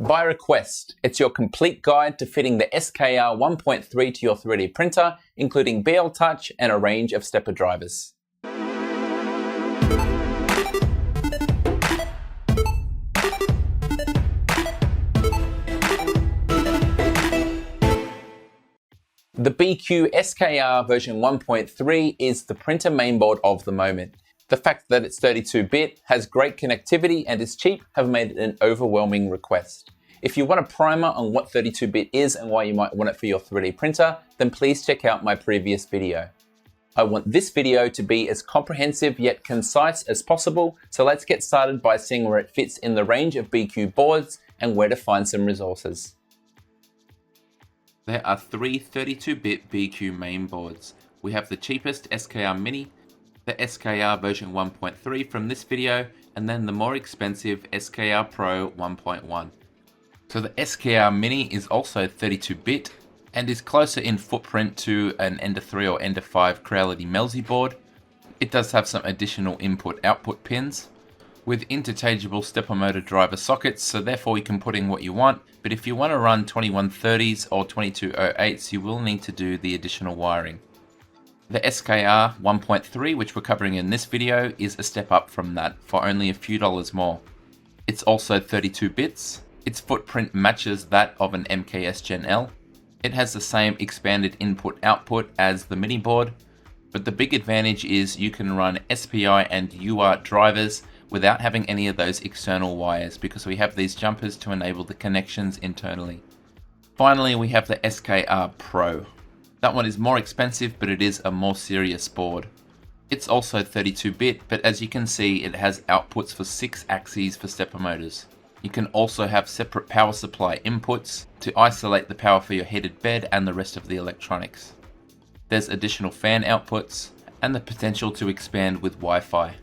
By request, it's your complete guide to fitting the SKR 1.3 to your 3D printer, including BLtouch and a range of stepper drivers. The BIQU SKR version 1.3 is the printer mainboard of the moment. The fact that it's 32-bit, has great connectivity and is cheap have made it an overwhelming request. If you want a primer on what 32-bit is and why you might want it for your 3D printer, then please check out my previous video. I want this video to be as comprehensive yet concise as possible, so let's get started by seeing where it fits in the range of BIQU boards and where to find some resources. There are three 32-bit BIQU mainboards. We have the cheapest SKR Mini, the SKR version 1.3 from this video, and then the more expensive SKR Pro 1.1. So the SKR Mini is also 32-bit and is closer in footprint to an Ender 3 or Ender 5 Creality Melzi board. It does have some additional input-output pins with interchangeable stepper motor driver sockets, so therefore you can put in what you want, but if you want to run 2130s or 2208s, you will need to do the additional wiring. The SKR 1.3, which we're covering in this video, is a step up from that for only a few dollars more. It's also 32 bits. Its footprint matches that of an MKS Gen L. It has the same expanded input-output as the mini board, but the big advantage is you can run SPI and UART drivers without having any of those external wires, because we have these jumpers to enable the connections internally. Finally, we have the SKR Pro. That one is more expensive, but it is a more serious board. It's also 32-bit, but as you can see, it has outputs for 6 axes for stepper motors. You can also have separate power supply inputs to isolate the power for your heated bed and the rest of the electronics. There's additional fan outputs and the potential to expand with Wi-Fi.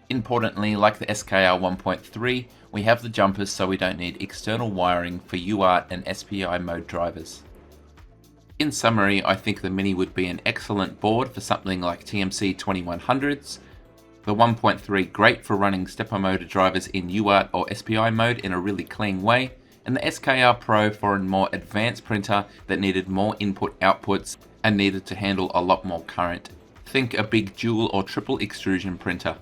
Importantly, like the SKR 1.3, we have the jumpers so we don't need external wiring for UART and SPI mode drivers. In summary, I think the Mini would be an excellent board for something like TMC 2100s, the 1.3 great for running stepper motor drivers in UART or SPI mode in a really clean way, and the SKR Pro for a more advanced printer that needed more input outputs and needed to handle a lot more current. Think a big dual or triple extrusion printer.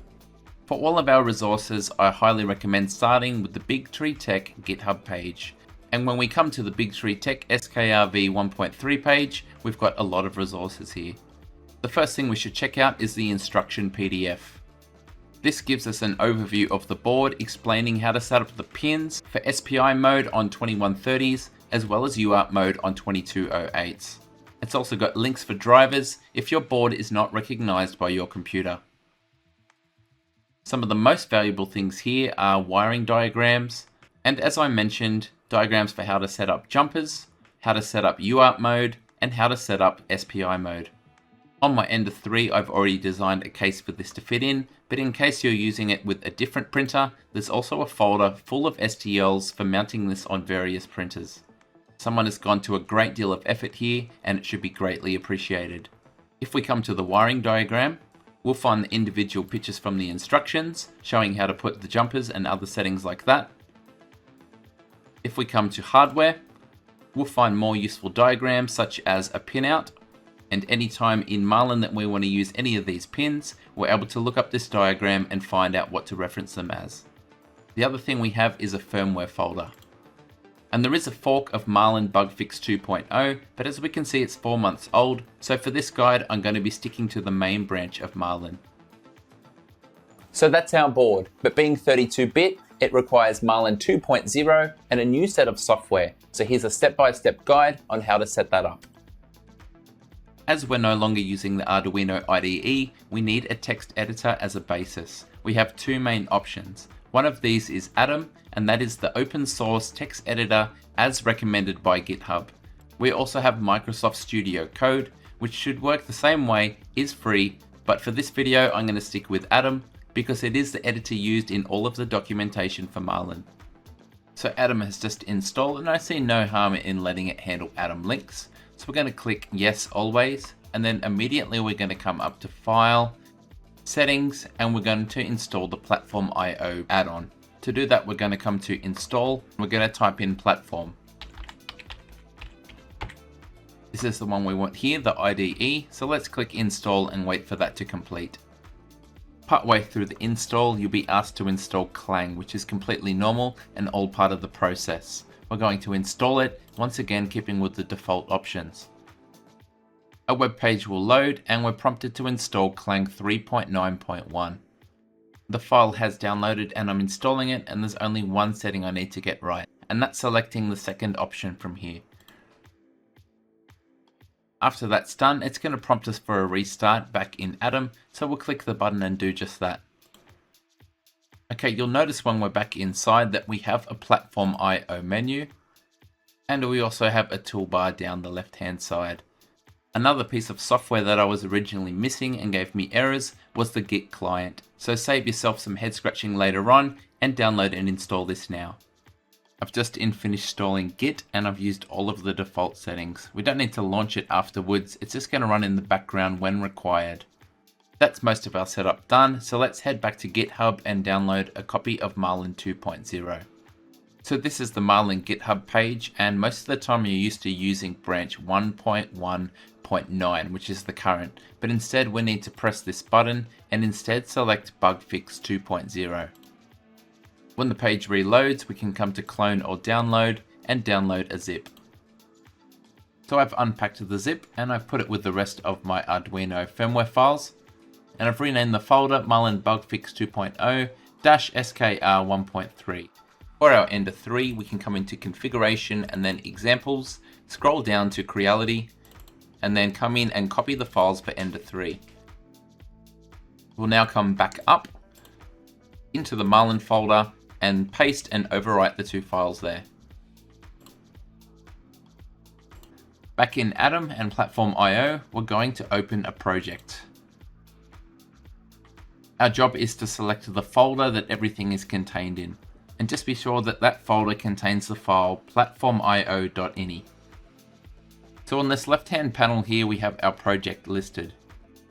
For all of our resources, I highly recommend starting with the Bigtreetech GitHub page. And when we come to the Bigtreetech SKR V1.3 page, we've got a lot of resources here. The first thing we should check out is the instruction PDF. This gives us an overview of the board, explaining how to set up the pins for SPI mode on 2130s, as well as UART mode on 2208s. It's also got links for drivers if your board is not recognized by your computer. Some of the most valuable things here are wiring diagrams, and as I mentioned, diagrams for how to set up jumpers, how to set up UART mode, and how to set up SPI mode. On my Ender 3, I've already designed a case for this to fit in, but in case you're using it with a different printer, there's also a folder full of STLs for mounting this on various printers. Someone has gone to a great deal of effort here, and it should be greatly appreciated. If we come to the wiring diagram, we'll find the individual pictures from the instructions, showing how to put the jumpers and other settings like that. If we come to hardware, we'll find more useful diagrams such as a pinout, and anytime in Marlin that we want to use any of these pins, we're able to look up this diagram and find out what to reference them as. The other thing we have is a firmware folder. And there is a fork of Marlin Bugfix 2.0, but as we can see it's 4 months old, so for this guide I'm going to be sticking to the main branch of Marlin. So that's our board, but being 32-bit, it requires Marlin 2.0 and a new set of software. So here's a step-by-step guide on how to set that up. As we're no longer using the Arduino IDE, we need a text editor as a basis. We have two main options. One of these is Atom, and that is the open source text editor as recommended by GitHub. We also have Microsoft Studio Code, which should work the same way, is free, but for this video I'm going to stick with Atom because it is the editor used in all of the documentation for Marlin. So Atom has just installed, and I see no harm in letting it handle Atom links. So we're going to click Yes Always, and then immediately we're going to come up to File, Settings, and we're going to install the PlatformIO add-on. To do that, we're going to come to install. We're going to type in platform. This is the one we want here, the IDE. So let's click install and wait for that to complete. Partway through the install, you'll be asked to install Clang, which is completely normal and all part of the process. We're going to install it, once again keeping with the default options. A web page will load and we're prompted to install Clang 3.9.1. The file has downloaded and I'm installing it, and there's only one setting I need to get right, and that's selecting the second option from here. After that's done, it's going to prompt us for a restart back in Atom, so we'll click the button and do just that. Okay, you'll notice when we're back inside that we have a PlatformIO menu, and we also have a toolbar down the left hand side. Another piece of software that I was originally missing and gave me errors was the Git client, so save yourself some head scratching later on and download and install this now. I've just finished installing Git and I've used all of the default settings. We don't need to launch it afterwards, it's just going to run in the background when required. That's most of our setup done, so let's head back to GitHub and download a copy of Marlin 2.0. So this is the Marlin GitHub page, and most of the time you're used to using branch 1.1.9, which is the current, but instead we need to press this button and instead select bug fix 2.0. When the page reloads, we can come to clone or download and download a zip. So I've unpacked the zip and I've put it with the rest of my Arduino firmware files, and I've renamed the folder Marlin bug fix 2.0 SKR V1.3. For our Ender 3, we can come into configuration and then examples, scroll down to Creality, and then come in and copy the files for Ender 3. We'll now come back up into the Marlin folder and paste and overwrite the two files there. Back in Atom and PlatformIO, we're going to open a project. Our job is to select the folder that everything is contained in, and just be sure that that folder contains the file platformio.ini. So on this left hand panel here we have our project listed,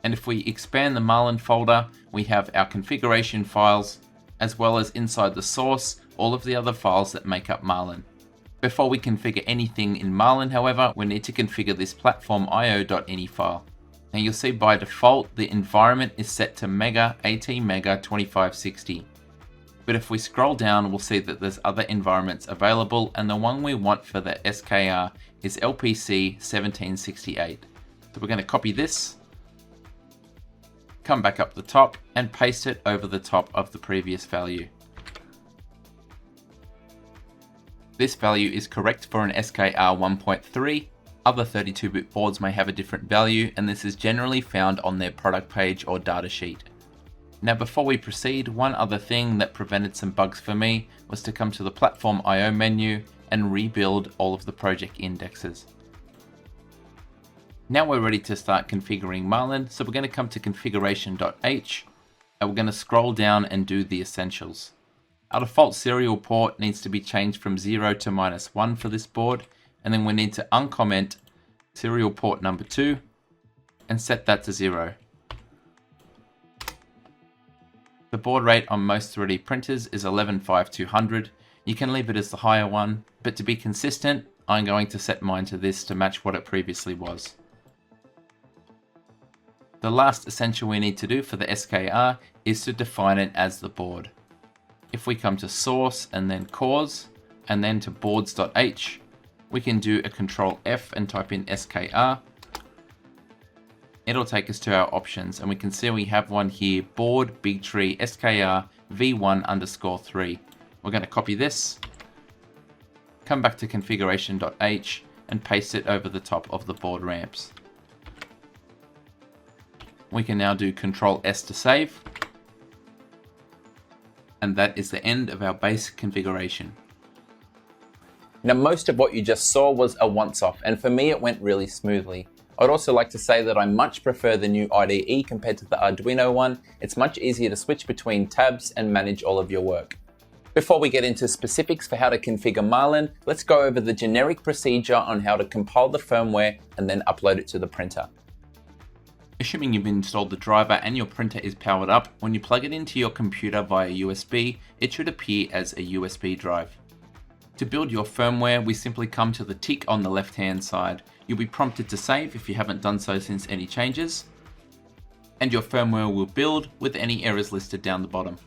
and if we expand the Marlin folder we have our configuration files, as well as inside the source all of the other files that make up Marlin. Before we configure anything in Marlin, however, we need to configure this platformio.ini file. Now you'll see by default the environment is set to Mega ATmega 2560. But if we scroll down, we'll see that there's other environments available, and the one we want for the SKR is LPC 1768. So we're going to copy this, come back up the top and paste it over the top of the previous value. This value is correct for an SKR 1.3. Other 32-bit boards may have a different value, and this is generally found on their product page or datasheet. Now before we proceed, one other thing that prevented some bugs for me was to come to the PlatformIO menu and rebuild all of the project indexes. Now we're ready to start configuring Marlin, so we're going to come to configuration.h and we're going to scroll down and do the essentials. Our default serial port needs to be changed from 0 to -1 for this board, and then we need to uncomment serial port number 2 and set that to 0. The baud rate on most 3D printers is 115200. You can leave it as the higher one, but to be consistent, I'm going to set mine to this to match what it previously was. The last essential we need to do for the SKR is to define it as the board. If we come to source and then cause, and then to boards.h, we can do a Control F and type in SKR. It'll take us to our options, and we can see we have one here, board Bigtreetech SKR V1.3. We're going to copy this, come back to configuration.h and paste it over the top of the board ramps. We can now do Control S to save. And that is the end of our base configuration. Now most of what you just saw was a once-off, and for me it went really smoothly. I'd also like to say that I much prefer the new IDE compared to the Arduino one. It's much easier to switch between tabs and manage all of your work. Before we get into specifics for how to configure Marlin, let's go over the generic procedure on how to compile the firmware and then upload it to the printer. Assuming you've installed the driver and your printer is powered up, when you plug it into your computer via USB, it should appear as a USB drive. To build your firmware, we simply come to the tick on the left hand side. You'll be prompted to save if you haven't done so since any changes, and your firmware will build with any errors listed down the bottom.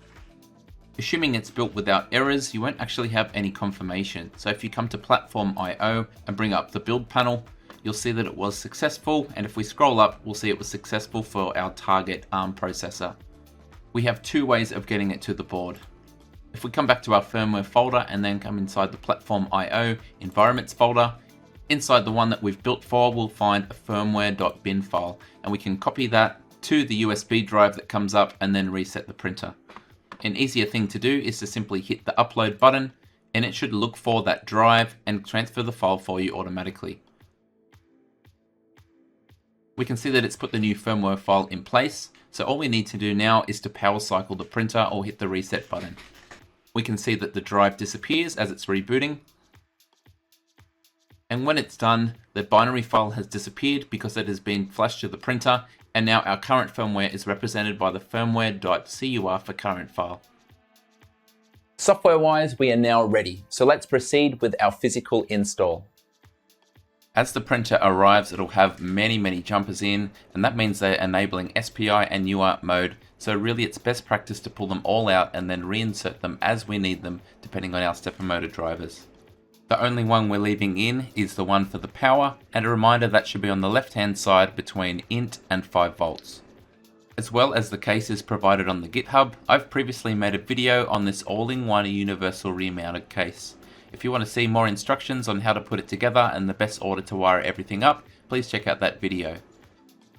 Assuming it's built without errors, you won't actually have any confirmation. So if you come to PlatformIO and bring up the build panel, you'll see that it was successful, and if we scroll up, we'll see it was successful for our target ARM processor. We have two ways of getting it to the board. If we come back to our firmware folder and then come inside the PlatformIO environments folder, inside the one that we've built for, we'll find a firmware.bin file, and we can copy that to the USB drive that comes up and then reset the printer. An easier thing to do is to simply hit the upload button, and it should look for that drive and transfer the file for you automatically. We can see that it's put the new firmware file in place, so all we need to do now is to power cycle the printer or hit the reset button. We can see that the drive disappears as it's rebooting, and when it's done, the binary file has disappeared because it has been flashed to the printer, and now our current firmware is represented by the firmware.cur for current file. Software-wise, we are now ready, so let's proceed with our physical install. As the printer arrives, it'll have many jumpers in, and that means they're enabling SPI and UART mode, so really it's best practice to pull them all out and then reinsert them as we need them, depending on our stepper motor drivers. The only one we're leaving in is the one for the power, and a reminder that should be on the left hand side between int and 5 volts. As well as the cases provided on the GitHub, I've previously made a video on this all-in-one universal rear-mounted case. If you want to see more instructions on how to put it together and the best order to wire everything up, please check out that video.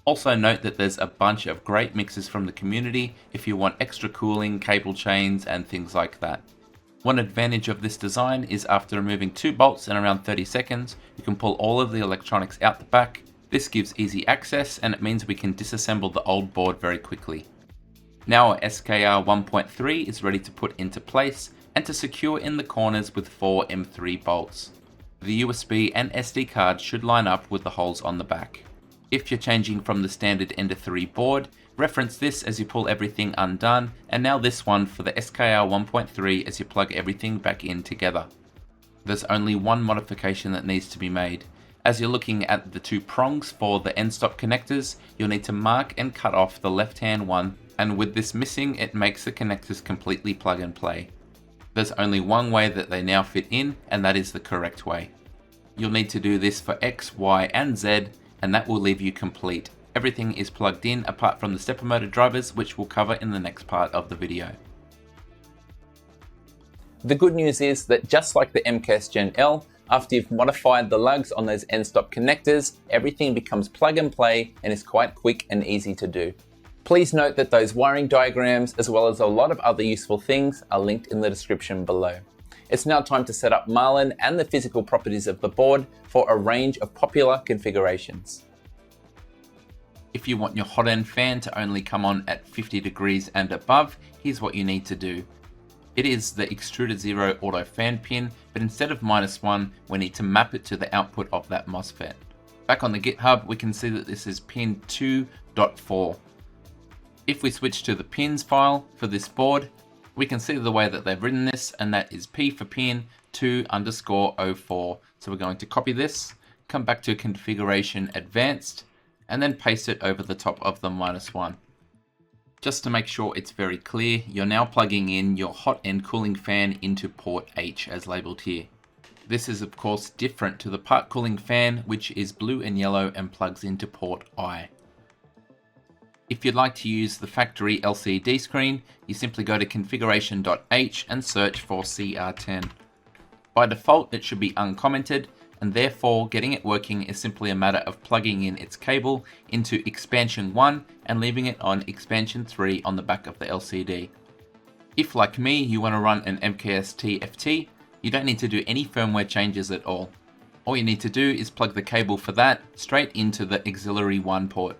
Also note that there's a bunch of great mixes from the community if you want extra cooling, cable chains and things like that. One advantage of this design is after removing 2 bolts in around 30 seconds, you can pull all of the electronics out the back. This gives easy access, and it means we can disassemble the old board very quickly. Now our SKR 1.3 is ready to put into place and to secure in the corners with 4 M3 bolts. The USB and SD card should line up with the holes on the back. If you're changing from the standard Ender 3 board, reference this as you pull everything undone, and now this one for the SKR 1.3 as you plug everything back in together. There's only one modification that needs to be made. As you're looking at the 2 prongs for the end stop connectors, you'll need to mark and cut off the left hand one, and with this missing, it makes the connectors completely plug and play. There's only one way that they now fit in, and that is the correct way. You'll need to do this for X, Y, and Z, and that will leave you complete. Everything is plugged in apart from the stepper motor drivers, which we'll cover in the next part of the video. The good news is that just like the MKS Gen L, after you've modified the lugs on those end stop connectors, everything becomes plug and play and is quite quick and easy to do. Please note that those wiring diagrams, as well as a lot of other useful things, are linked in the description below. It's now time to set up Marlin and the physical properties of the board for a range of popular configurations. If you want your hot end fan to only come on at 50 degrees and above, here's what you need to do. It is the extruder 0 auto fan pin, but instead of -1, we need to map it to the output of that MOSFET. Back on the GitHub, we can see that this is pin 2.4. If we switch to the pins file for this board, we can see the way that they've written this, and that is P for pin 2_04. So we're going to copy this, come back to configuration advanced, and then paste it over the top of the -1. Just to make sure it's very clear, you're now plugging in your hot end cooling fan into port H as labeled here. This is of course different to the part cooling fan, which is blue and yellow and plugs into port I. If you'd like to use the factory LCD screen, you simply go to configuration.h and search for CR10. By default, it should be uncommented, and therefore getting it working is simply a matter of plugging in its cable into expansion 1 and leaving it on expansion 3 on the back of the LCD. If, like me, you want to run an MKS TFT, you don't need to do any firmware changes at all. All you need to do is plug the cable for that straight into the auxiliary 1 port.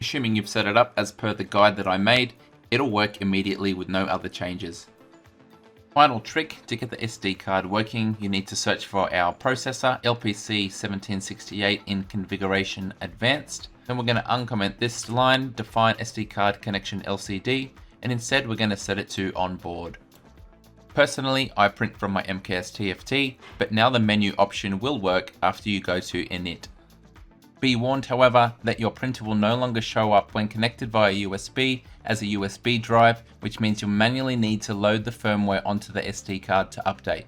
Assuming you've set it up as per the guide that I made, it'll work immediately with no other changes. Final trick, to get the SD card working, you need to search for our processor, LPC1768 in configuration advanced. Then we're going to uncomment this line, define SD card connection LCD, and instead we're going to set it to onboard. Personally, I print from my MKS TFT, but now the menu option will work after you go to init. Be warned, however, that your printer will no longer show up when connected via USB as a USB drive, which means you'll manually need to load the firmware onto the SD card to update.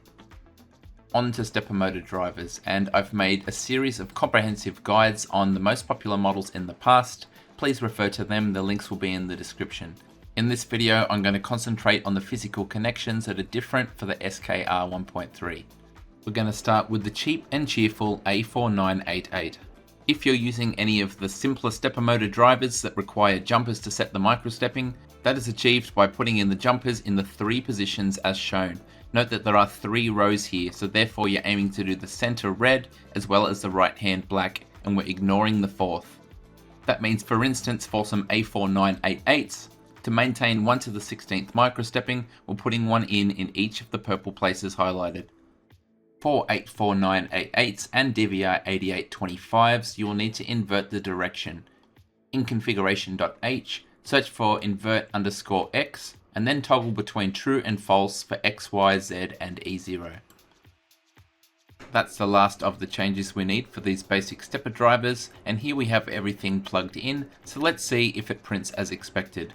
On to stepper motor drivers, and I've made a series of comprehensive guides on the most popular models in the past. Please refer to them, the links will be in the description. In this video, I'm going to concentrate on the physical connections that are different for the SKR 1.3. We're going to start with the cheap and cheerful A4988. If you're using any of the simpler stepper motor drivers that require jumpers to set the microstepping, that is achieved by putting in the jumpers in the 3 positions as shown. Note that there are 3 rows here, so therefore you're aiming to do the center red as well as the right hand black, and we're ignoring the 4th. That means, for instance, for some A4988s, to maintain 1 to the 16th microstepping, we're putting one in each of the purple places highlighted. For 84988s and DVR8825s, you will need to invert the direction. In configuration.h, search for invert_x, and then toggle between true and false for X, Y, Z, and E0. That's the last of the changes we need for these basic stepper drivers, and here we have everything plugged in, so let's see if it prints as expected.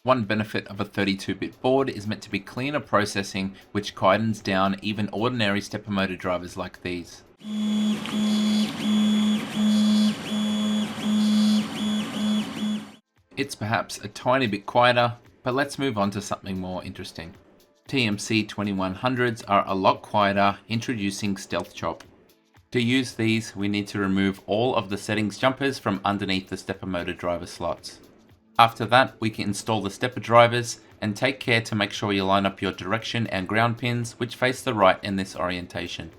One benefit of a 32-bit board is meant to be cleaner processing, which quietens down even ordinary stepper motor drivers like these. It's perhaps a tiny bit quieter, but let's move on to something more interesting. TMC 2100s are a lot quieter, introducing Stealth Chop. To use these, we need to remove all of the settings jumpers from underneath the stepper motor driver slots. After that, we can install the stepper drivers and take care to make sure you line up your direction and ground pins which face the right in this orientation.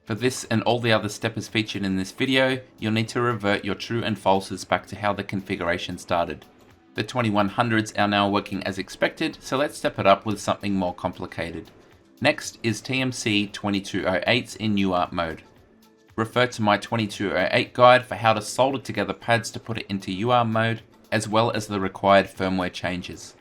For this and all the other steppers featured in this video, you'll need to revert your true and falses back to how the configuration started. The 2100s are now working as expected, so let's step it up with something more complicated. Next is TMC 2208s in UART mode. Refer to my 2208 guide for how to solder together pads to put it into UART mode, as well as the required firmware changes.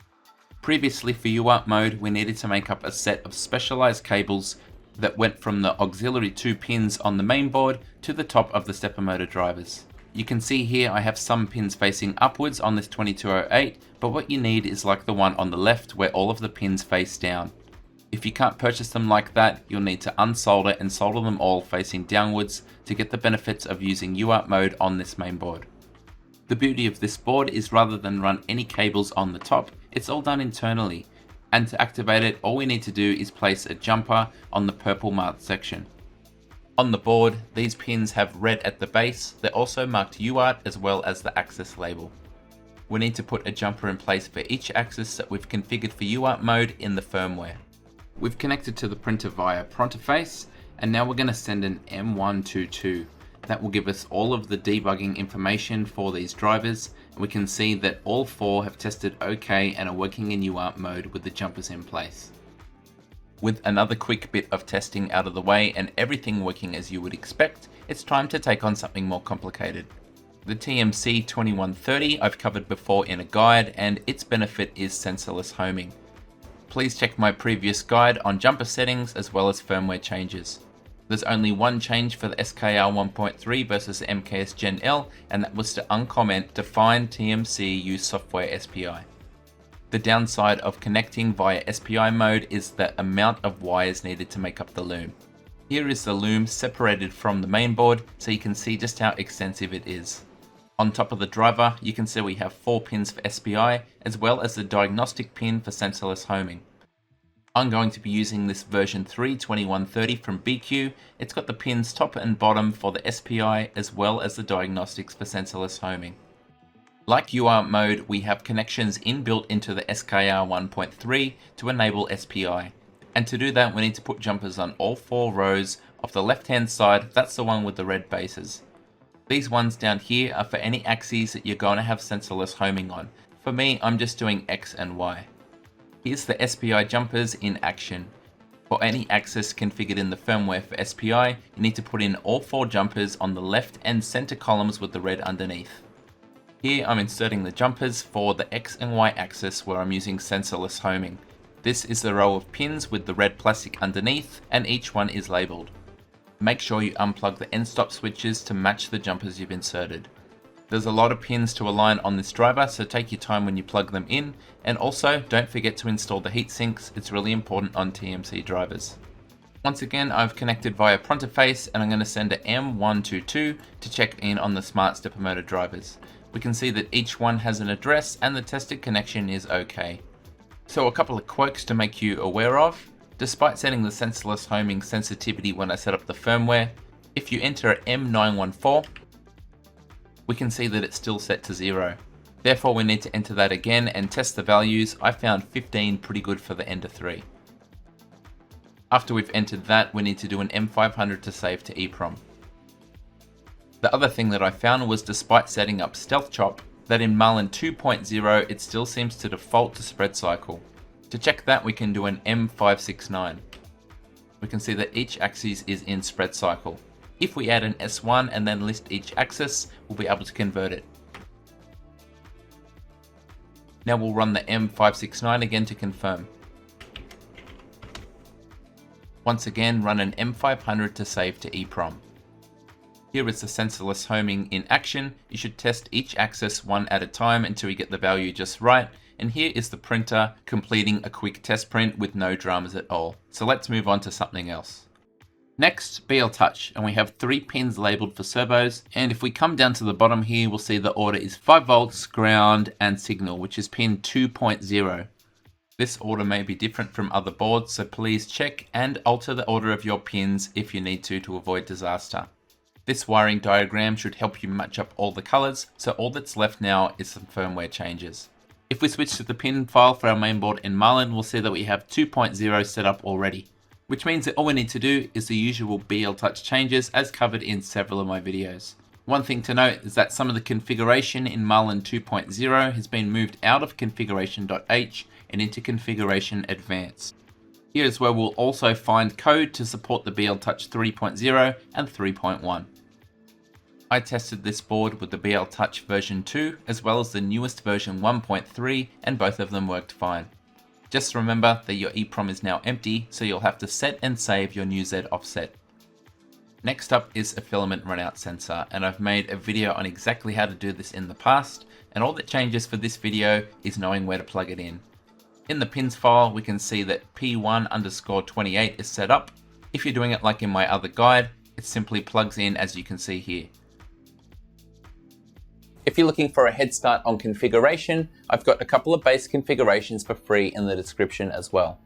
Previously, for UART mode, we needed to make up a set of specialized cables that went from the auxiliary 2 pins on the main board to the top of the stepper motor drivers. You can see here I have some pins facing upwards on this 2208, but what you need is like the one on the left where all of the pins face down. If you can't purchase them like that, you'll need to unsolder and solder them all facing downwards to get the benefits of using UART mode on this main board. The beauty of this board is rather than run any cables on the top, it's all done internally, and to activate it, all we need to do is place a jumper on the purple marked section. On the board, these pins have red at the base. They're also marked UART as well as the axis label. We need to put a jumper in place for each axis that we've configured for UART mode in the firmware. We've connected to the printer via Pronterface, and now we're going to send an M122. That will give us all of the debugging information for these drivers, and we can see that all 4 have tested OK and are working in UART mode with the jumpers in place. With another quick bit of testing out of the way and everything working as you would expect, it's time to take on something more complicated. The TMC 2130 I've covered before in a guide, and its benefit is sensorless homing. Please check my previous guide on jumper settings as well as firmware changes. There's only one change for the SKR 1.3 versus the MKS Gen L, and that was to uncomment define TMC use software SPI. The downside of connecting via SPI mode is the amount of wires needed to make up the loom. Here is the loom separated from the mainboard, so you can see just how extensive it is. On top of the driver, you can see we have 4 pins for SPI, as well as the diagnostic pin for sensorless homing. I'm going to be using this version 3 2130 from BIQU. It's got the pins top and bottom for the SPI as well as the diagnostics for sensorless homing. Like UART mode, we have connections inbuilt into the SKR 1.3 to enable SPI. And to do that, we need to put jumpers on all 4 rows of the left hand side. That's the one with the red bases. These ones down here are for any axes that you're going to have sensorless homing on. For me, I'm just doing X and Y. Here's the SPI jumpers in action. For any axis configured in the firmware for SPI, you need to put in all 4 jumpers on the left and center columns with the red underneath. Here I'm inserting the jumpers for the X and Y axis where I'm using sensorless homing. This is the row of pins with the red plastic underneath, and each one is labeled. Make sure you unplug the end stop switches to match the jumpers you've inserted. There's a lot of pins to align on this driver, so take your time when you plug them in, and also don't forget to install the heat sinks. It's really important on TMC drivers. Once again, I've connected via Pronterface, and I'm going to send a M122 to check in on the smart stepper motor drivers. We can see that each one has an address and the tested connection is okay. So a couple of quirks to make you aware of. Despite setting the sensorless homing sensitivity when I set up the firmware, if you enter M914, we can see that it's still set to 0. Therefore we need to enter that again and test the values. I found 15 pretty good for the Ender 3. After we've entered that, we need to do an M500 to save to EEPROM. The other thing that I found was, despite setting up Stealth Chop, that in Marlin 2.0 it still seems to default to spread cycle. To check that, we can do an M569. We can see that each axis is in spread cycle. If we add an S1 and then list each axis, we'll be able to convert it. Now we'll run the M569 again to confirm. Once again, run an M500 to save to EEPROM. Here is the sensorless homing in action. You should test each axis one at a time until you get the value just right. And here is the printer completing a quick test print with no dramas at all. So let's move on to something else. Next, BLtouch, and we have 3 pins labeled for servos, and if we come down to the bottom here, we'll see the order is 5 volts, ground, and signal, which is pin 2.0. This order may be different from other boards, so please check and alter the order of your pins if you need to avoid disaster. This wiring diagram should help you match up all the colors, so all that's left now is some firmware changes. If we switch to the pin file for our mainboard in Marlin, we'll see that we have 2.0 set up already, which means that all we need to do is the usual BLtouch changes as covered in several of my videos. One thing to note is that some of the configuration in Marlin 2.0 has been moved out of configuration.h and into configuration advanced. Here is where we'll also find code to support the BLtouch 3.0 and 3.1. I tested this board with the BLtouch version 2 as well as the newest version 1.3, and both of them worked fine. Just remember that your EEPROM is now empty, so you'll have to set and save your new Z offset. Next up is a filament runout sensor, and I've made a video on exactly how to do this in the past, and all that changes for this video is knowing where to plug it in. In the pins file, we can see that P1_28 is set up. If you're doing it like in my other guide, it simply plugs in as you can see here. If you're looking for a head start on configuration, I've got a couple of base configurations for free in the description as well.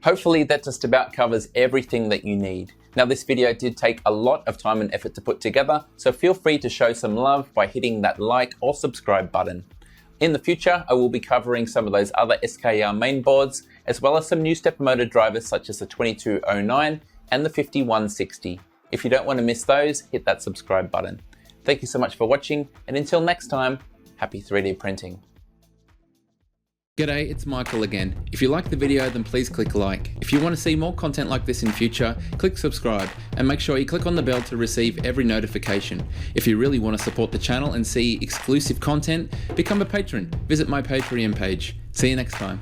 Hopefully that just about covers everything that you need. Now this video did take a lot of time and effort to put together, so feel free to show some love by hitting that like or subscribe button. In the future, I will be covering some of those other SKR mainboards, as well as some new stepper motor drivers such as the 2209 and the 5160. If you don't want to miss those, hit that subscribe button. Thank you so much for watching, and until next time, happy 3D printing. G'day, it's Michael again. If you liked the video, then please click like. If you want to see more content like this in future, click subscribe, and make sure you click on the bell to receive every notification. If you really want to support the channel and see exclusive content, become a patron. Visit my Patreon page. See you next time.